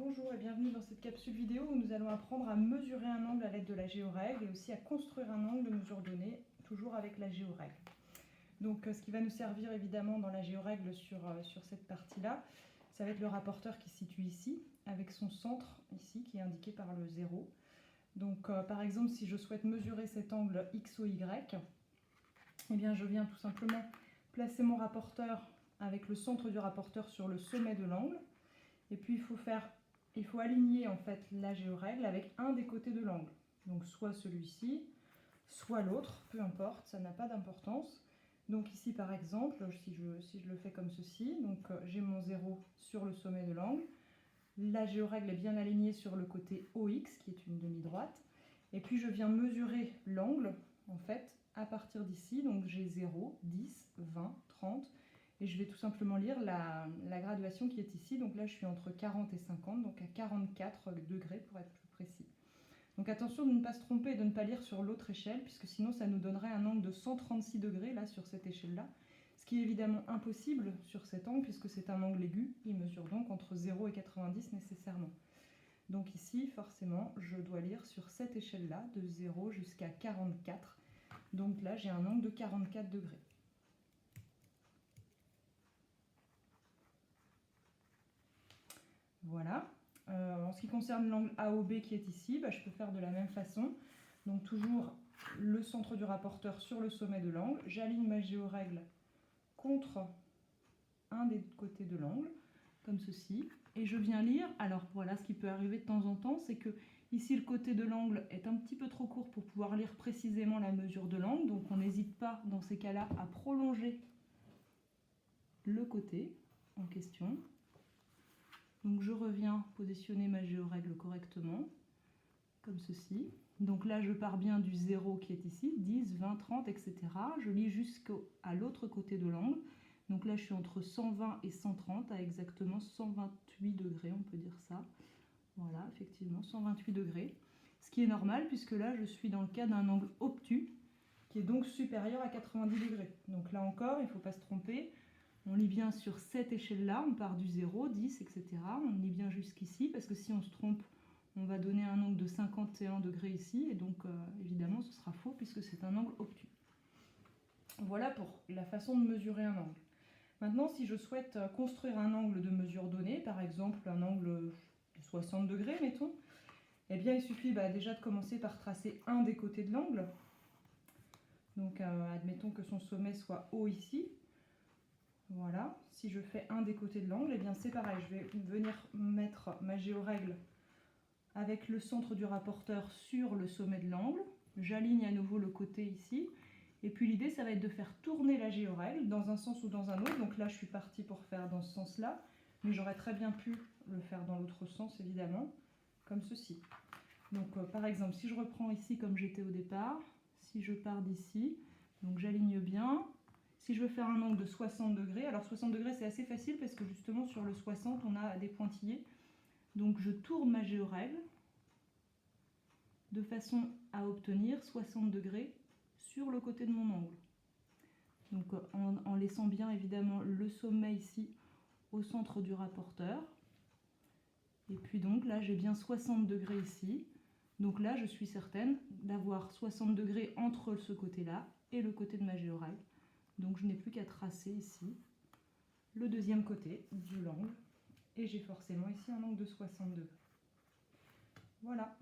Bonjour et bienvenue dans cette capsule vidéo où nous allons apprendre à mesurer un angle à l'aide de la géorègle et aussi à construire un angle de mesure donnée, toujours avec la géorègle. Donc ce qui va nous servir évidemment dans la géorègle sur cette partie-là, ça va être le rapporteur qui se situe ici, avec son centre ici qui est indiqué par le 0. Donc par exemple, si je souhaite mesurer cet angle XOY, eh bien je viens tout simplement placer mon rapporteur avec le centre du rapporteur sur le sommet de l'angle. Et puis il faut aligner en fait la géorègle avec un des côtés de l'angle. Donc soit celui-ci, soit l'autre, peu importe, ça n'a pas d'importance. Donc ici par exemple, si je le fais comme ceci, donc j'ai mon 0 sur le sommet de l'angle. La géorègle est bien alignée sur le côté OX qui est une demi-droite. Et puis je viens mesurer l'angle en fait à partir d'ici. Donc j'ai 0, 10, 20, 30. Et je vais tout simplement lire la graduation qui est ici. Donc là, je suis entre 40 et 50, donc à 44 degrés pour être plus précis. Donc attention de ne pas se tromper et de ne pas lire sur l'autre échelle, puisque sinon ça nous donnerait un angle de 136 degrés là sur cette échelle-là. Ce qui est évidemment impossible sur cet angle, puisque c'est un angle aigu. Il mesure donc entre 0 et 90 nécessairement. Donc ici, forcément, je dois lire sur cette échelle-là, de 0 jusqu'à 44. Donc là, j'ai un angle de 44 degrés. Voilà. En ce qui concerne l'angle AOB qui est ici, je peux faire de la même façon. Donc toujours le centre du rapporteur sur le sommet de l'angle. J'aligne ma géorègle contre un des côtés de l'angle, comme ceci. Et je viens lire. Alors voilà, ce qui peut arriver de temps en temps, c'est que ici le côté de l'angle est un petit peu trop court pour pouvoir lire précisément la mesure de l'angle. Donc on n'hésite pas dans ces cas-là à prolonger le côté en question. Donc je reviens positionner ma géorègle correctement, comme ceci. Donc là, je pars bien du 0 qui est ici, 10, 20, 30, etc. Je lis jusqu'à l'autre côté de l'angle. Donc là, je suis entre 120 et 130, à exactement 128 degrés, on peut dire ça. Voilà, effectivement, 128 degrés. Ce qui est normal, puisque là, je suis dans le cas d'un angle obtus, qui est donc supérieur à 90 degrés. Donc là encore, il ne faut pas se tromper. On lit bien sur cette échelle-là, on part du 0, 10, etc. On lit bien jusqu'ici, parce que si on se trompe, on va donner un angle de 51 degrés ici, et donc évidemment ce sera faux, puisque c'est un angle obtus. Voilà pour la façon de mesurer un angle. Maintenant, si je souhaite construire un angle de mesure donnée, par exemple un angle de 60 degrés, mettons, eh bien il suffit déjà de commencer par tracer un des côtés de l'angle. Donc admettons que son sommet soit haut ici. Voilà, si je fais un des côtés de l'angle, eh bien c'est pareil, je vais venir mettre ma géorègle avec le centre du rapporteur sur le sommet de l'angle. J'aligne à nouveau le côté ici. Et puis l'idée, ça va être de faire tourner la géorègle dans un sens ou dans un autre. Donc là, je suis partie pour faire dans ce sens-là, mais j'aurais très bien pu le faire dans l'autre sens, évidemment, comme ceci. Donc par exemple, si je reprends ici comme j'étais au départ, si je pars d'ici, donc j'aligne bien. Si je veux faire un angle de 60 degrés, alors 60 degrés c'est assez facile parce que justement sur le 60 on a des pointillés. Donc je tourne ma géorègle de façon à obtenir 60 degrés sur le côté de mon angle. Donc en laissant bien évidemment le sommet ici au centre du rapporteur. Et puis donc là j'ai bien 60 degrés ici. Donc là je suis certaine d'avoir 60 degrés entre ce côté-là et le côté de ma géorègle. Donc je n'ai plus qu'à tracer ici le deuxième côté de l'angle et j'ai forcément ici un angle de 60 degrés. Voilà.